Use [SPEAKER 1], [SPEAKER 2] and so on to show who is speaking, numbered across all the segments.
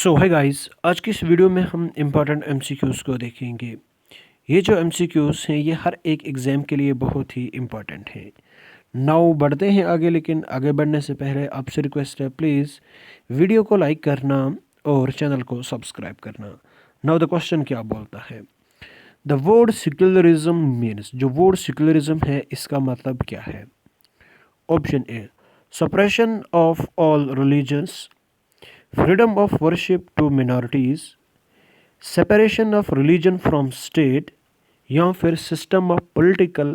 [SPEAKER 1] सो है गाइस, आज की इस वीडियो में हम इम्पॉर्टेंट एमसीक्यूज़ को देखेंगे। ये जो एमसीक्यूज़ हैं ये हर एक एग्ज़ाम के लिए बहुत ही इम्पॉर्टेंट हैं। नाउ बढ़ते हैं आगे, लेकिन आगे बढ़ने से पहले आपसे रिक्वेस्ट है, प्लीज़ वीडियो को लाइक करना और चैनल को सब्सक्राइब करना। नाउ द क्वेश्चन क्या बोलता है, द वर्ड सेक्युलरिज्म मीन्स, जो वर्ड सेक्युलरिज्म है इसका मतलब क्या है। Option A, suppression of all religions, freedom of worship to minorities, separation of religion from state, या फिर system of political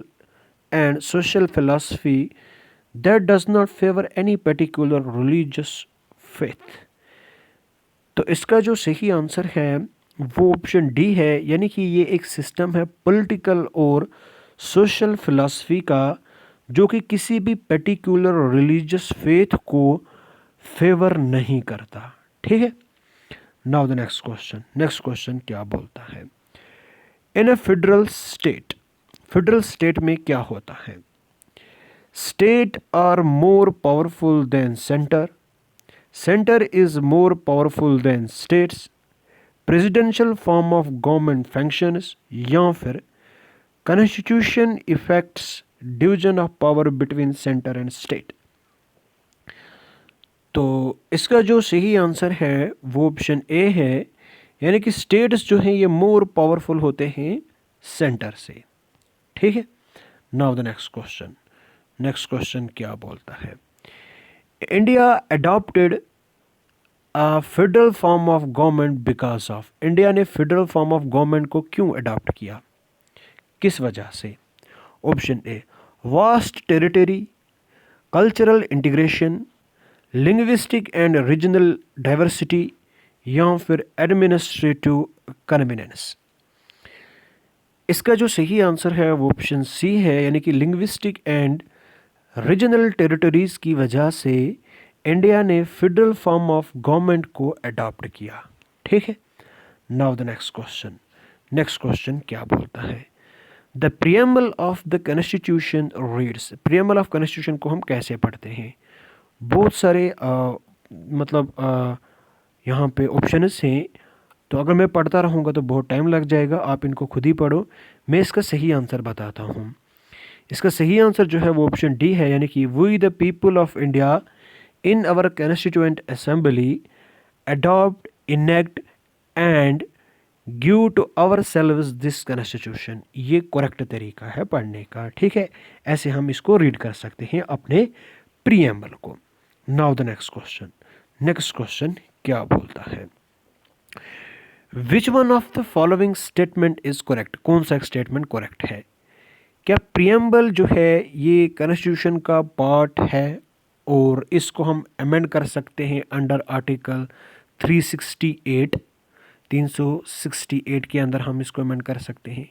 [SPEAKER 1] and social philosophy that does not favor any particular religious faith। तो इसका जो सही आंसर है वो option D है, यानी कि ये एक सिस्टम है पॉलिटिकल और सोशल फिलॉसफी का जो कि किसी भी पर्टिकुलर रिलीजियस फेथ को फेवर नहीं करता। ठीक है। नाउ द नेक्स्ट क्वेश्चन क्या बोलता है, इन अ फेडरल स्टेट में क्या होता है। State are more powerful than centre, centre is more powerful than states, presidential form of government functions, या फिर constitution effects division of power between centre and state. तो इसका जो सही आंसर है वो ऑप्शन ए है, यानी कि स्टेट्स जो हैं ये मोर पावरफुल होते हैं सेंटर से। ठीक है। नाउ द नेक्स्ट क्वेश्चन क्या बोलता है, India adopted a federal form of government because of, India ने फेडरल फॉर्म ऑफ गवर्नमेंट को क्यों अडॉप्ट किया, किस वजह से। Option A, vast territory, cultural integration, linguistic and regional diversity, या फिर एडमिनिस्ट्रेटिव कन्वीनियंस। इसका जो सही आंसर है वो ऑप्शन सी है, यानी कि लिंग्विस्टिक एंड रीजनल टेरिटरीज की वजह से इंडिया ने फेडरल फॉर्म ऑफ गवर्नमेंट को अडॉप्ट किया। ठीक है। नाउ द नेक्स्ट क्वेश्चन क्या बोलता है, the preamble of the constitution reads, preamble of constitution को हम कैसे पढ़ते हैं। बहुत सारे यहाँ पे ऑप्शंस हैं, तो अगर मैं पढ़ता रहूँगा तो बहुत टाइम लग जाएगा, आप इनको खुद ही पढ़ो। मैं इसका सही आंसर बताता हूँ। इसका सही आंसर जो है वो ऑप्शन डी है, यानी कि we the people of India in our constituent assembly adopt, enact and give to ourselves this constitution. ये करेक्ट तरीका है पढ़ने का। ठीक है, ऐसे हम इसको रीड कर सकते हैं अपने प्रीएम्बल को। नाउ द नेक्स्ट क्वेश्चन क्या बोलता है, which one of the following statement is correct, कौन सा स्टेटमेंट करेक्ट है। क्या प्रीएम्बल जो है ये कॉन्स्टिट्यूशन का पार्ट है और इसको हम अमेंड कर सकते हैं अंडर आर्टिकल 368 के अंदर हम इसको अमेंड कर सकते हैं,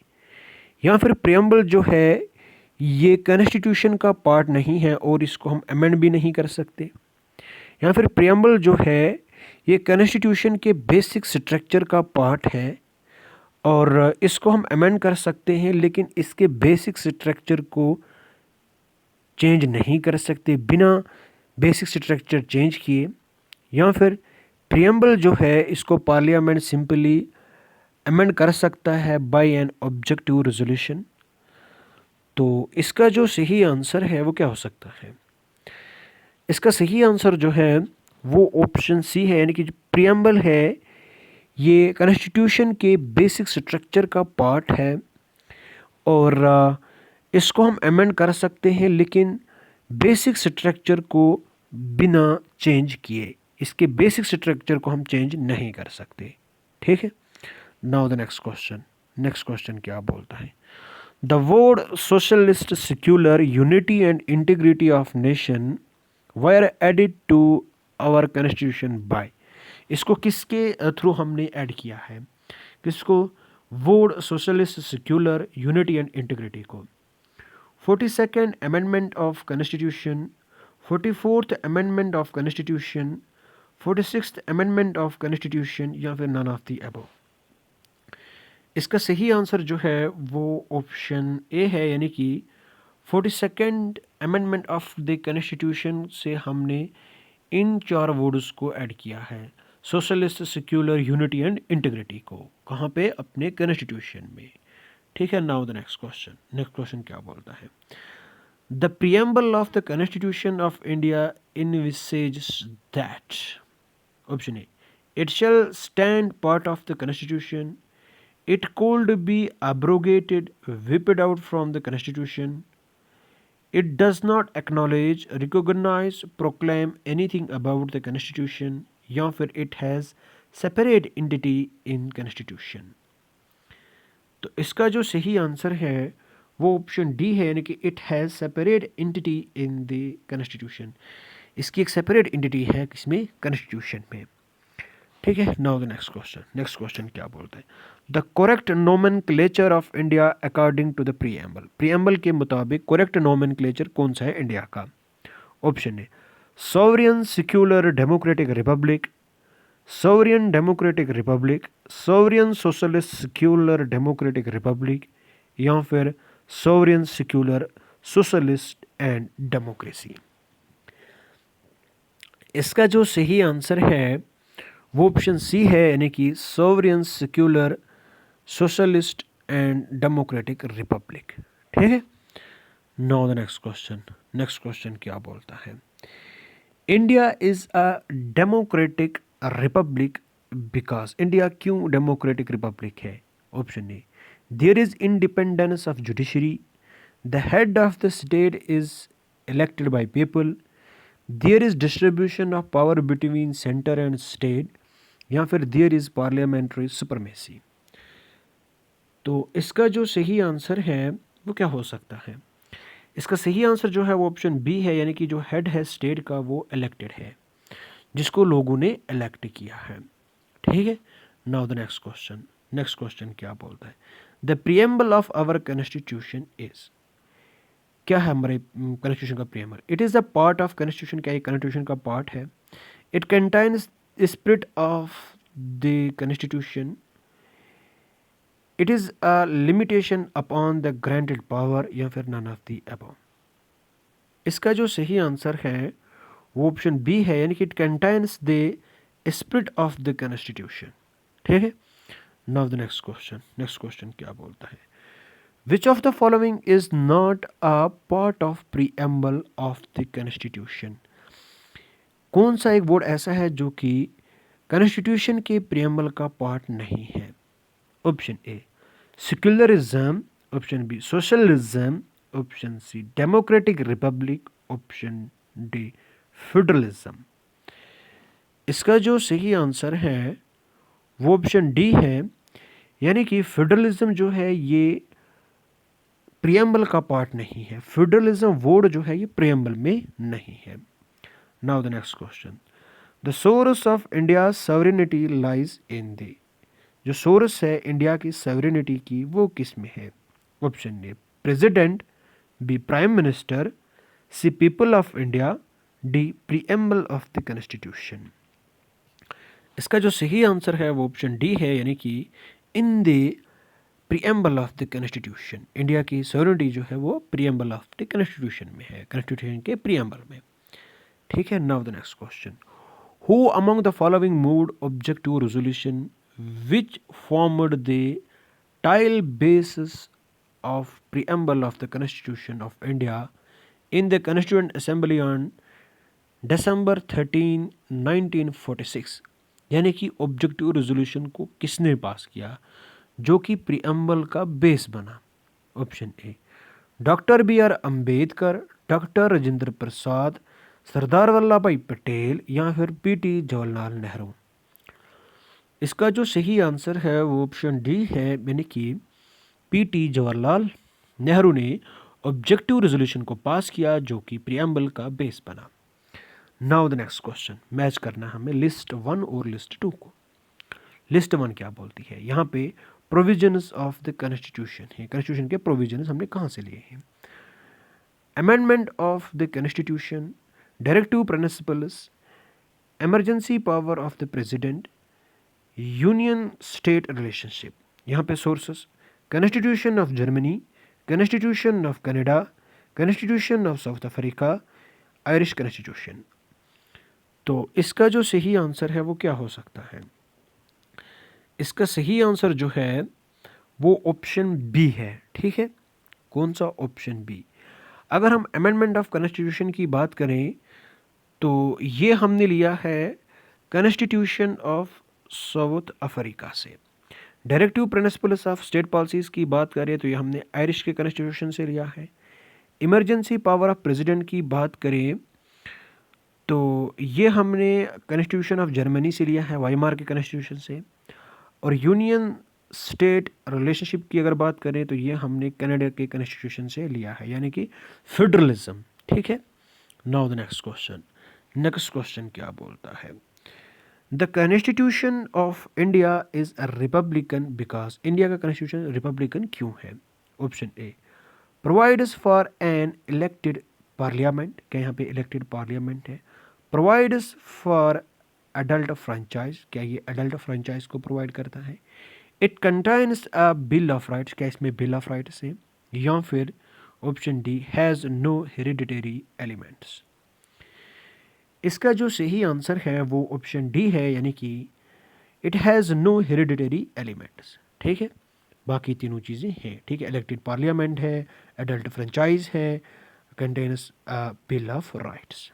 [SPEAKER 1] या फिर प्रीएम्बल जो है ये कॉन्स्टिट्यूशन का पार्ट नहीं है और इसको हम अमेंड भी नहीं कर सकते, या फिर प्रीएम्बल जो है ये कॉन्स्टिट्यूशन के बेसिक स्ट्रक्चर का पार्ट है और इसको हम अमेंड कर सकते हैं लेकिन इसके बेसिक स्ट्रक्चर को चेंज नहीं कर सकते बिना बेसिक स्ट्रक्चर चेंज किए, या फिर प्रीएम्बल जो है इसको पार्लियामेंट सिंपली अमेंड कर सकता है बाय एन ऑब्जेक्टिव रेजोल्यूशन। तो इसका जो सही आंसर है वो क्या हो सकता है, इसका सही आंसर जो है वो ऑप्शन सी है, यानी कि जो प्रीएम्बल है ये कॉन्स्टिट्यूशन के बेसिक स्ट्रक्चर का पार्ट है और इसको हम अमेंड कर सकते हैं लेकिन बेसिक स्ट्रक्चर को बिना चेंज किए, इसके बेसिक स्ट्रक्चर को हम चेंज नहीं कर सकते। ठीक है। नाउ द नेक्स्ट क्वेश्चन क्या बोलता है, the word socialist, secular, unity and integrity of nation were added to our constitution by, इसको किसके थ्रू हमने ऐड किया है, किसको, word socialist, secular, unity and integrity को। 42nd amendment of constitution, 44th amendment of constitution, 46th amendment of constitution, या फिर none of the above. इसका सही आंसर जो है वो ऑप्शन ए है, यानी कि 42nd amendment of the constitution से हमने इन चार वर्ड्स को ऐड किया है, socialist secular unity and integrity को। कहाँ पे? अपने कॉन्स्टिट्यूशन में। ठीक है, नाउ द नेक्स्ट क्वेश्चन क्या बोलता है? The preamble of the constitution of India envisages that option A, it shall stand part of the constitution, it could be abrogated, whipped out from the constitution, it does not acknowledge, recognize, proclaim anything about the constitution, या फिर it has separate entity in constitution। तो इसका जो सही answer है वो option D है, यानी कि it has separate entity in the constitution. इसकी एक सेपरेट एंटिटी है किसमें? कॉन्स्टिट्यूशन में। ठीक है, नाउ द नेक्स्ट क्वेश्चन क्या बोलता है? The correct nomenclature of India according to the preamble. Preamble के मुताबिक करेक्ट नोमेनक्लेचर कौन सा है इंडिया का? Option A, sovereign secular democratic republic, sovereign democratic republic, sovereign socialist secular democratic republic, या फिर sovereign secular socialist and democracy. इसका जो सही आंसर है वो ऑप्शन सी है, यानी कि sovereign secular socialist and democratic republic. ठीक है, नाउ द नेक्स्ट क्वेश्चन क्या बोलता है? India is a democratic republic because. India क्यों डेमोक्रेटिक रिपब्लिक है? Option A, there is independence of judiciary, the head of the state is elected by people, there is distribution of power between center and state, या फिर there is parliamentary supremacy। तो इसका जो सही answer है वो क्या हो सकता है? इसका सही आंसर जो है वो ऑप्शन बी है, यानी कि जो हेड है स्टेट का वो इलेक्टेड है, जिसको लोगों ने इलेक्ट किया है। ठीक है, नाउ द नेक्स्ट क्वेश्चन क्या बोलता है? The preamble of our constitution is. क्या है हमारे कॉन्स्टिट्यूशन का preamble? It is the part of constitution. क्या ये कॉन्स्टिट्यूशन का पार्ट है? It contains spirit of the constitution, it is a limitation upon the granted power, या फिर नन ऑफ द अबव। इसका जो सही आंसर है वो ऑप्शन बी है, यानी कि it contains the spirit of the constitution. ठीक है, नाउ द नेक्स्ट क्वेश्चन क्या बोलता है? Which of the following is not a part of preamble of the constitution? कौन सा एक वर्ड ऐसा है जो कि कॉन्स्टिट्यूशन के प्रियम्बल का पार्ट नहीं है? Option A, secularism, option B, socialism, option C, democratic republic, option D, federalism. इसका जो सही आंसर है वो ऑप्शन डी है, यानी कि फेडरलिज्म जो है ये प्रियम्बल का पार्ट नहीं है। फेडरलिज्म वर्ड जो है ये प्रियम्बल में नहीं है। Now the next question, the source of India sovereignty lies in the. जो सोर्स है इंडिया की सॉवरेनिटी की वो किस में है? Option A, president, B, prime minister, C, people of India, D, preamble of the constitution. इसका जो सही आंसर है वो ऑप्शन डी है, यानी कि in the preamble of the constitution. India की सॉवरेनिटी जो है वो प्रीएम्बल ऑफ द कॉन्स्टिट्यूशन में है, कॉन्स्टिट्यूशन के प्रीएम्बल में। ठीक है, now the next question, who among the following moved object to resolution which formed the tile basis of preamble of the constitution of India in the constituent assembly on December 13, 1946। यानी कि objective resolution को किसने पास किया जो कि preamble का base बना? Option A, doctor B R. Ambedkar, doctor Rajendra Prasad, Sardar Vallabh Bhai Patel, या फिर पी.टी. जवाहरलाल नेहरू। इसका जो सही आंसर है वो ऑप्शन डी है, यानी कि पी.टी. जवाहरलाल नेहरू ने ऑब्जेक्टिव रेजोल्यूशन को पास किया जो कि प्रीएम्बल का बेस बना। Now the next question, match करना हमें लिस्ट 1 और लिस्ट 2 को। लिस्ट 1 क्या बोलती है? यहाँ पे प्रोविजंस ऑफ द कॉन्स्टिट्यूशन है, कॉन्स्टिट्यूशन के प्रोविजंस हमने कहाँ से लिए हैं? Amendment of the constitution, directive principles, emergency power of the president, union state relationship. यहाँ पे sources, constitution of Germany, constitution of Canada, constitution of south Africa, Irish constitution. तो इसका जो सही आंसर है वो क्या हो सकता है? इसका सही आंसर जो है वो ऑप्शन बी है। ठीक है, कौन सा? Option B. अगर हम अमेंडमेंट ऑफ कॉन्स्टिट्यूशन की बात करें तो ये हमने लिया है कॉन्स्टिट्यूशन ऑफ साउथ अफ्रीका से। Directive principles of state policies की बात करें तो ये हमने आयरिश के कॉन्स्टिट्यूशन से लिया है। इमरजेंसी पावर ऑफ प्रेसिडेंट की बात करें तो ये हमने कॉन्स्टिट्यूशन ऑफ जर्मनी से लिया है, वाइमार के कॉन्स्टिट्यूशन से। और यूनियन स्टेट रिलेशनशिप की अगर बात करें तो ये हमने कनाडा के कॉन्स्टिट्यूशन से लिया है, यानी कि फेडरलिज्म। ठीक है, now the next question. Next question क्या बोलता है? The constitution of India is a Republican because, India का कॉन्स्टिट्यूशन रिपब्लिकन क्यों है? Option A, provides for an elected parliament, क्या यहाँ पे इलेक्टेड पार्लियामेंट है? प्रोवाइड्स फॉर अडल्ट फ्रेंचाइज, क्या ये अडल्ट फ्रेंचाइज को प्रोवाइड करता है? It contains a bill of rights, क्या इसमें बिल ऑफ राइट्स है? या फिर option D, has no hereditary elements. इसका जो सही आंसर है वो ऑप्शन डी है, यानी कि it has no hereditary elements. ठीक है, बाकी तीनों चीज़ें हैं। ठीक है, इलेक्टेड पार्लियामेंट है, एडल्ट फ्रेंचाइज है, contains a bill of rights.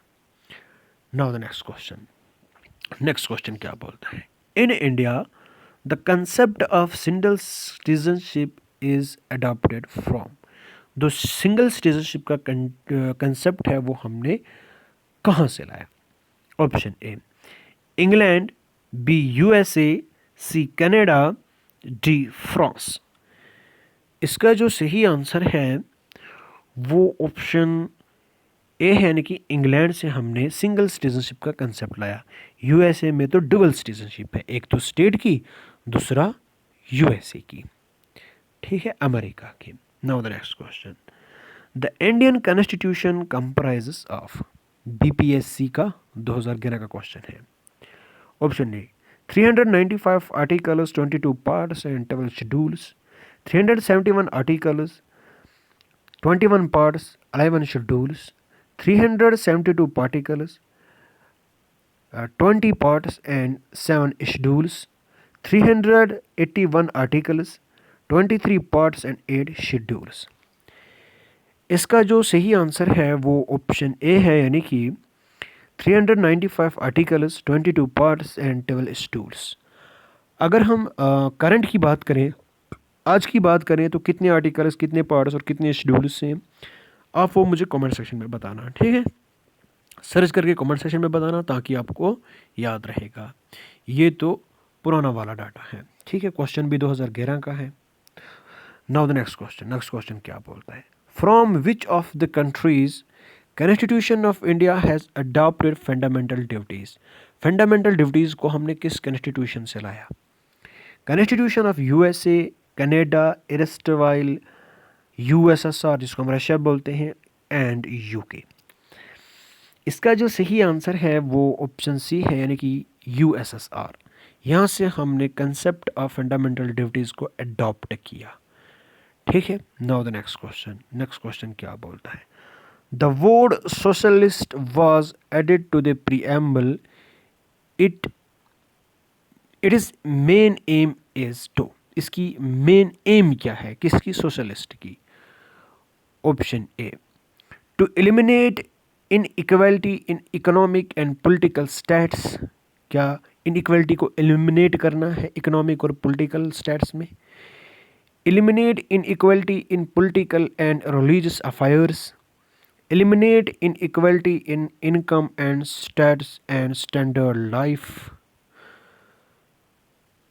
[SPEAKER 1] Now the next question. Next question क्या बोलता है? In India the concept of single citizenship is adopted from, जो सिंगल सिटीजनशिप का कंसेप्ट है वो हमने कहाँ से लाया? Option A, England, B USA, C Canada, D France. इसका जो सही आंसर है वो ऑप्शन ए है, यानी कि इंग्लैंड से हमने सिंगल सिटीजनशिप का कंसेप्ट लाया। यूएसए में तो डबल सिटीजनशिप है, एक तो स्टेट की, दूसरा यूएसए की। ठीक है, अमेरिका की। Now the next question. The Indian constitution comprises of, BPSC का 2011 का क्वेश्चन है। Option A, 395 articles, 22 parts and 12 schedules, 371 articles, 21 parts, 11 schedules, 372 particles, 20 parts and 7 schedules, 381 articles, 23 parts and 8 schedules। इसका जो सही आंसर है वो ऑप्शन ए है, यानी कि 395 आर्टिकल्स, 22 पार्ट्स एंड 12 शेड्यूल्स। अगर हम करंट की बात करें, आज की बात करें तो कितने आर्टिकल्स, कितने पार्ट्स और कितने शेड्यूल्स हैं, आप वो मुझे कमेंट सेक्शन में बताना। ठीक है, सर्च करके कमेंट सेक्शन में बताना ताकि आपको याद रहेगा। ये तो पुराना वाला डाटा है। ठीक है, क्वेश्चन भी 2011 का है। Now the next question. Next question क्या बोलता है? From which of the countries constitution of India has adopted fundamental duties. Fundamental duties को हमने किस कॉन्स्टिट्यूशन से लाया? Constitution of USA, Canada, erstwhile USSR जिसको हम रशिया बोलते हैं, एंड यूके। इसका जो सही आंसर है वो ऑप्शन सी है, यानी कि यूएसएसआर। यहाँ से हमने कंसेप्ट ऑफ फंडामेंटल ड्यूटीज़ को अडॉप्ट किया। ठीक है, now the next question. Next question क्या बोलता है? The word socialist was added to the preamble, it is main aim is to. इसकी मेन एम क्या है, किसकी? सोशलिस्ट की। Option A, to eliminate inequality in economic and political status. क्या inequality को एलिमिनेट करना है इकोनॉमिक और पॉलिटिकल स्टेट्स में? Eliminate inequality in political and religious affairs, eliminate inequality in income and status and standard life,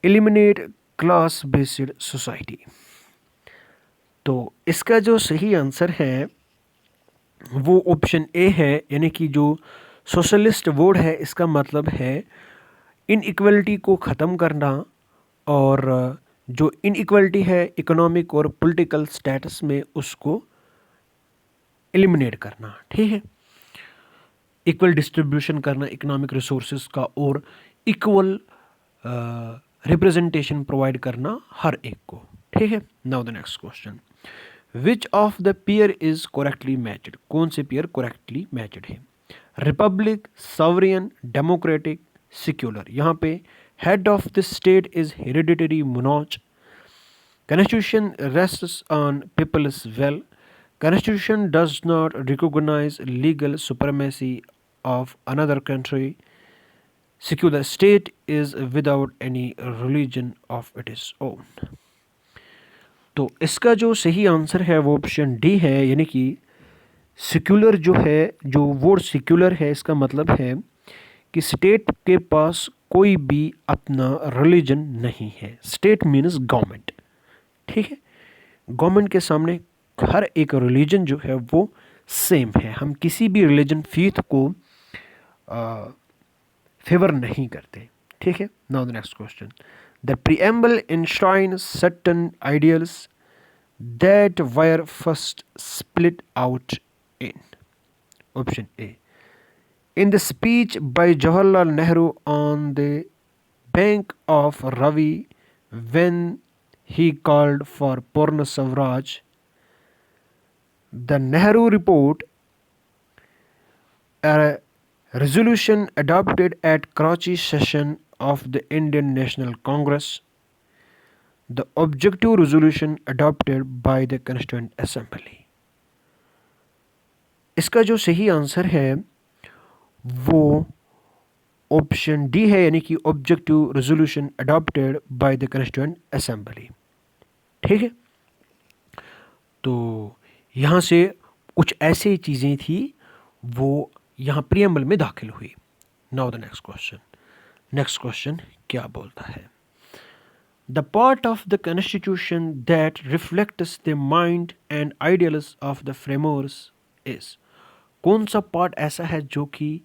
[SPEAKER 1] eliminate class based society. तो इसका जो सही आंसर है वो ऑप्शन ए है, यानी कि जो सोशलिस्ट वर्ड है इसका मतलब है इनइक्वालिटी को ख़त्म करना और जो इनइक्वालिटी है इकोनॉमिक और पॉलिटिकल स्टेटस में उसको एलिमिनेट करना। ठीक है, इक्वल डिस्ट्रीब्यूशन करना इकोनॉमिक रिसोर्सेज का और इक्वल रिप्रेजेंटेशन प्रोवाइड करना हर एक को। ठीक है, now the next question. Which of the pair is correctly matched? कौन से पेयर करेक्टली मैच्ड है? Republic, sovereign, democratic, secular. यहाँ पे head of the state is hereditary monarch. Constitution rests on people's will. Constitution does not recognize legal supremacy of another country. Secular state is without any religion of its own. तो इसका जो सही answer है वो option D है, यानी कि secular जो है, जो वर्ड सेक्युलर है इसका मतलब है कि स्टेट के पास कोई भी अपना रिलीजन नहीं है। स्टेट मीन्स गवर्नमेंट, ठीक है। गवर्नमेंट के सामने हर एक रिलीजन जो है वो सेम है। हम किसी भी रिलीजन फेथ को फेवर नहीं करते, ठीक है। Now the next question, the preamble enshines certain ideals that were first split out in. Option A, in the speech by Jawaharlal Nehru on the bank of Ravi when he called for Purna Swaraj. The Nehru Report, a resolution adopted at Karachi session of the Indian National Congress. The objective resolution adopted by the Constituent Assembly. इसका जो सही answer है वो option D है, यानी कि objective resolution adopted by the constituent assembly, ठीक है। तो यहाँ से कुछ ऐसी चीज़ें थी वो यहाँ प्रीएम्बल में दाखिल हुई। नाउ द नेक्स्ट क्वेश्चन क्या बोलता है, the part of the constitution that reflects the mind and ideals of the framers is. कौन सा पार्ट ऐसा है जो कि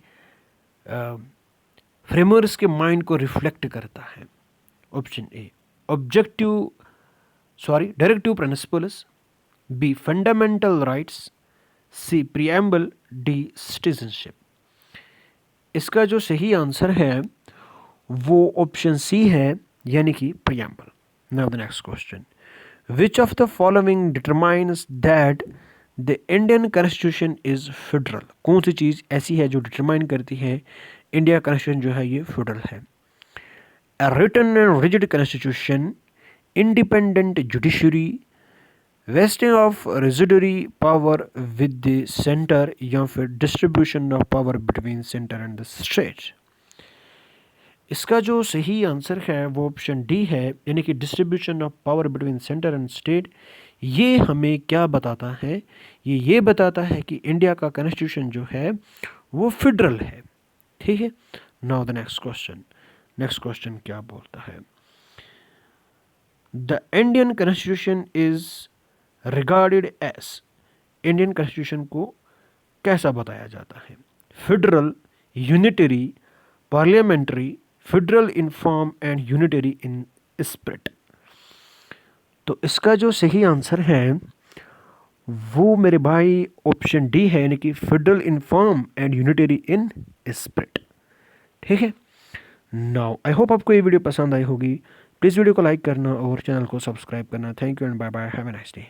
[SPEAKER 1] फ्रेमर्स के माइंड को रिफ्लेक्ट करता है। Option A, directive principles, B fundamental rights, C preamble, D citizenship. इसका जो सही आंसर है वो ऑप्शन सी है, यानी कि preamble. Now the next question, which of the following determines that the Indian constitution is federal. कौन सी चीज़ ऐसी है जो डिटरमाइन करती है इंडिया कॉन्स्टिट्यूशन जो है ये फेडरल है। A written and rigid constitution, independent judiciary, vesting of residuary power with the centre, या फिर distribution of power between centre and the state. इसका जो सही आंसर है वो ऑप्शन डी है, यानी कि distribution of power between centre and state. ये हमें क्या बताता है, ये बताता है कि इंडिया का कॉन्स्टिट्यूशन जो है वो फेडरल है, ठीक है। नाउ द नेक्स्ट क्वेश्चन क्या बोलता है, the Indian constitution is regarded as. Indian constitution को कैसा बताया जाता है, federal, unitary, parliamentary, federal in form and unitary in spirit. तो इसका जो सही आंसर है वो मेरे भाई ऑप्शन डी है, यानी कि federal in form and unitary in spirit, ठीक है। नाउ आई होप आपको ये वीडियो पसंद आई होगी। प्लीज़ वीडियो को लाइक करना और चैनल को सब्सक्राइब करना। Thank you and bye bye, have a nice day.